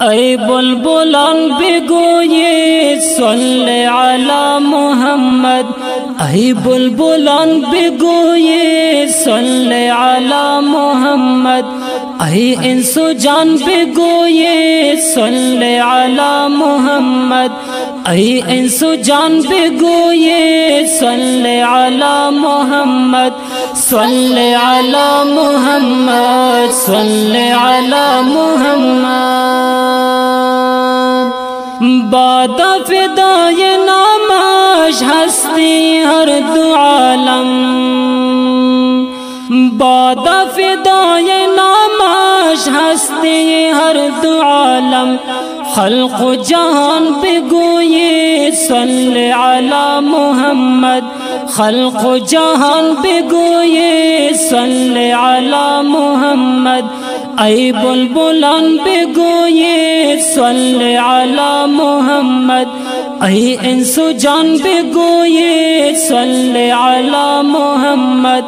ऐ बुलबुलान बिगोये सल्ले अला मुहम्मद। ऐ बुलबुलान बिगोये सल्ले अला मुहम्मद। ऐ इंसो जान बिगोये सल्ले अला मुहम्मद। ऐ इंसो जान बिगोये सल्ले अला मुहम्मद। सल्ले अला मुहम्मद, सल्ले अला मुहम्मद। बादा फिदाए नामाश हस्ती हर दो आलम। बादा फिदाए नामाश हस्ती हर दो आलम। खल्क़ जहान बिगोये सल्ले अला मुहम्मद। खल्क़ जहान बिगोये सल्ले अला मुहम्मद। ऐ बुलबुलान बिगोये सल्ले अला मुहम्मद। ऐ इंसो जान बिगोये सल्ले अला मुहम्मद।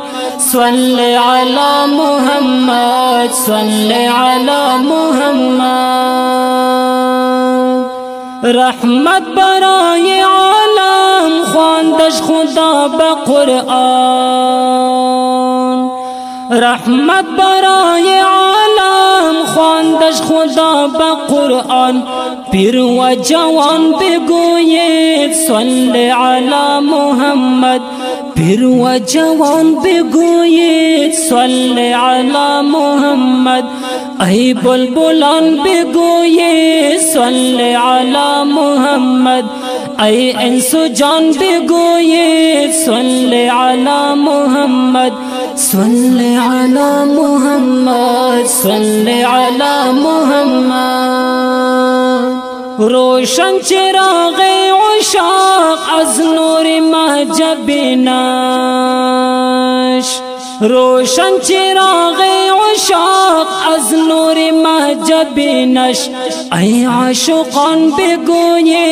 सल्ले अला मुहम्मद, सल्ले अला मुहम्मद। रहमत बराए आलम ख्वांदश खुदा बकुरआन। रहमत बराए आलम ख्वांदश खुदा बकुरआन। पीर व जवान बिगोये सल्ले अला मुहम्मद। पीर व जवान बिगोये सल्ले अला मुहम्मद। ऐ बुलबुलान बिगोये सल्ले अला मुहम्मद। ऐ इंसो जान बिगोये सल्ले अला मुहम्मद। सल्ले अला मुहम्मद, सल्ले अला मुहम्मद। रोशन चिराग़े उशाक़ अज़ नूर महजब नश। रोशन चिराग़े उशाक़ अज़ नूर महजब नश। ऐ आशिक़ान बिगोये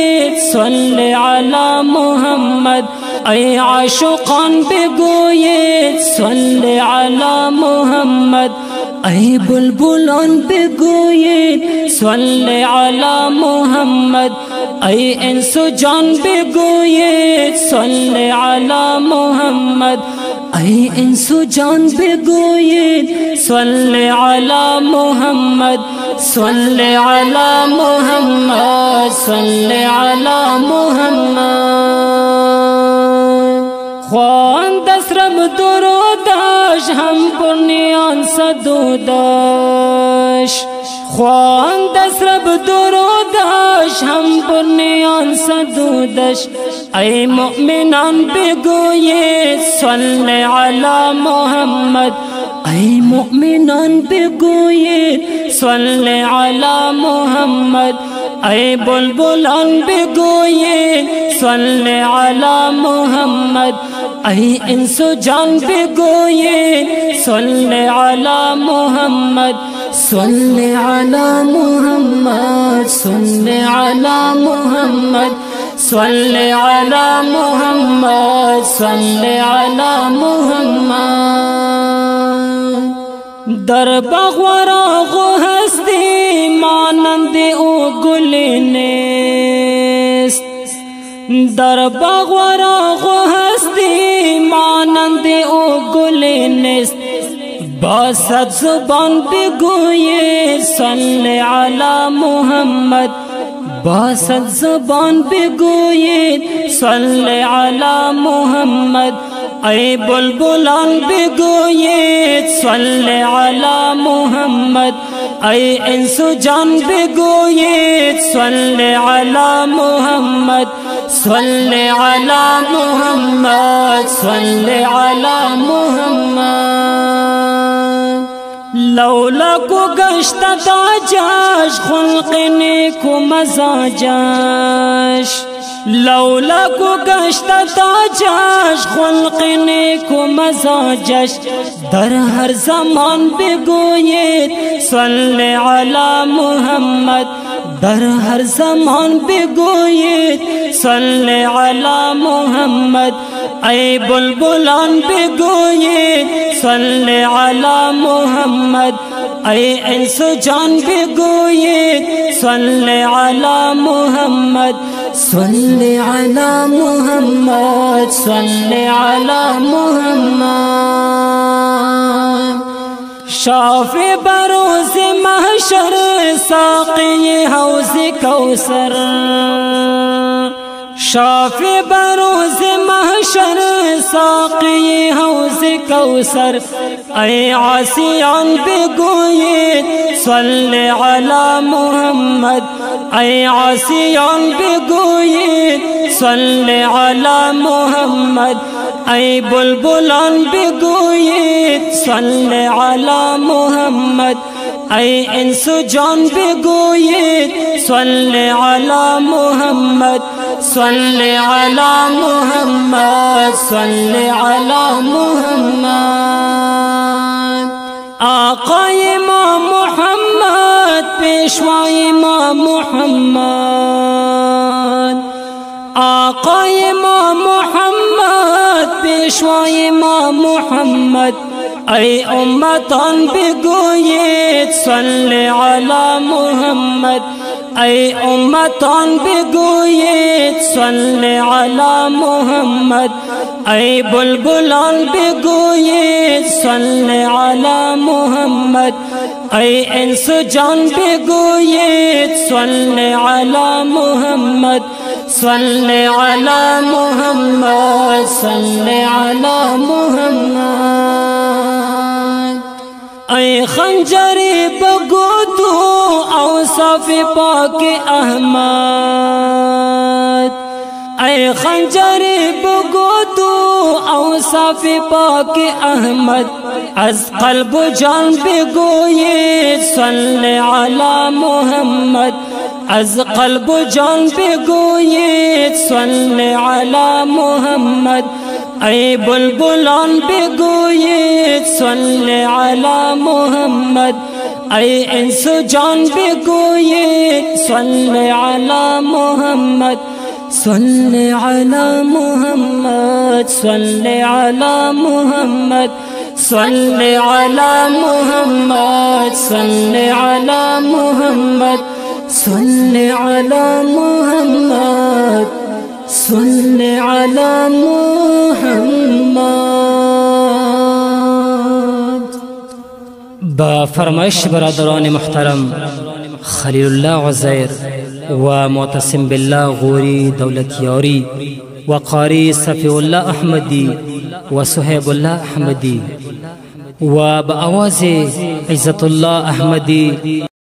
सल्ले अला मुहम्मद। ऐ आशिक़ान बिगोये सल्ले अला मुहम्मद। ऐ बुलबुलान बिगोये सल्ले अला मुहम्मद। ऐ इंसो जान बिगोये सल्ले अला मुहम्मद। ऐ इंसो जान बिगोये सल्ले अला मुहम्मद। सल्ले अला मुहम्मद, सल्ले अला मुहम्मद। ख्वान दसरब दुरूदश हम पुर्नियान सदूदश। ख्वान दसरब दुरूदश हम पुर्नियान सदूदश। ऐ मुमिनान बिगोये सल्ले अला मुहम्मद। ऐ मुमिनान बिगोये सल्ले अला मुहम्मद। ऐ बुलबुलान बिगोये सल्ले अला मुहम्मद। ऐ इंसो जान बिगोये सल्ले अला मुहम्मद। सल्ले अला मुहम्मद, सल्ले अला मुहम्मद। सल्ले अला मुहम्मद, सल्ले अला मुहम्मद। दर बग़वरा गो हस्ती मानंद ओ गुलनेस्त। दर बग़वरा गो हस्ती मानंद ओ गुलनेस्त। बासत ज़ुबान बिगोये सल्ले अला मुहम्मद। बासत ज़ुबान बिगोये सल्ले अला मुहम्मद। ऐ बुलबुलान बिगोये सल्ले अला मुहम्मद। ऐ इंसो जान बिगोये सल्ले अला मुहम्मद। सल्ले अला मुहम्मद, सल्ले अला मुहम्मद। लौला को गश्त दाजश खुल्क़ नेको मज़ाजश। लौला को गश्त दाजश खुल्क़ नेको मज़ाजश। दर हर ज़मान बिगोये सल्ले अला मुहम्मद। दर हर ज़मान बिगोये सल्ले अला मुहम्मद। ऐ बुलबुलान बिगोये सल्ले अला मुहम्मद। ऐ इंस जान भी गोये सल्ले अला मुहम्मद सल्ले अला मुहम्मद सल्ले अला मुहम्मद। शाफ़े बरोज़ महशर साक़ी हौज़ कौसर शाफ़े बरोज़ महशर साक़ी हौज़ कौसर ऐ आसियान बिगोये सल्ले अला मुहम्मद ऐ आसियान बिगोये सल्ले अला मुहम्मद ऐ बुलबुलान बिगोये सल्ले अला मुहम्मद ऐ इंस जान बिगोये सल्ले अला मुहम्मद सल्ले अला मुहम्मद सल्ले अला मुहम्मद। आका इमाम मुहम्मद पेशवा इमाम मुहम्मद आका इमाम मुहम्मद पेशवा इमाम मुहम्मद ऐ उम्मतान बिगोये सल्ले अला मुहम्मद ऐ उम्मतान बिगोये सल्ले अला मुहम्मद ऐ बुलबुलान बिगोये सल्ले अला मुहम्मद ऐ इंस जान बिगोये सल्ले अला मुहम्मद सल्ले अला मुहम्मद सल्ले अला मुहम्मद। ऐ खंजरे बगोदो औसाफ पाक अहमद ऐ खंजरे बगोदो औसाफ पाक अहमद अज क़ल्ब जान बिगोये सल्ले अला मुहम्मद अज क़ल्ब जान बिगोये सल्ले अला मुहम्मद ऐ बुलबुलान बिगोये सल्ले अला मुहम्मद ऐ इंस जान बिगोये सल्ले अला मुहम्मद सल्ले अला मुहम्मद सल्ले अला मुहम्मद सल्ले अला मुहम्मद सल्ले अला मुहम्मद सल्ले अला मुहम्मद सल्ले अला मुहम्मद। बफरमाइश बरदरान मुहतरम खलीलुल्लाह उज़ैर व मुतसिम बिल्लाह गौरी दौलत यारी व क़ारी सफ़ीउल्लाह अहमदी व सुहैबुल्लाह अहमदी व बआवाज़ इज़्ज़तुल्लाह अहमदी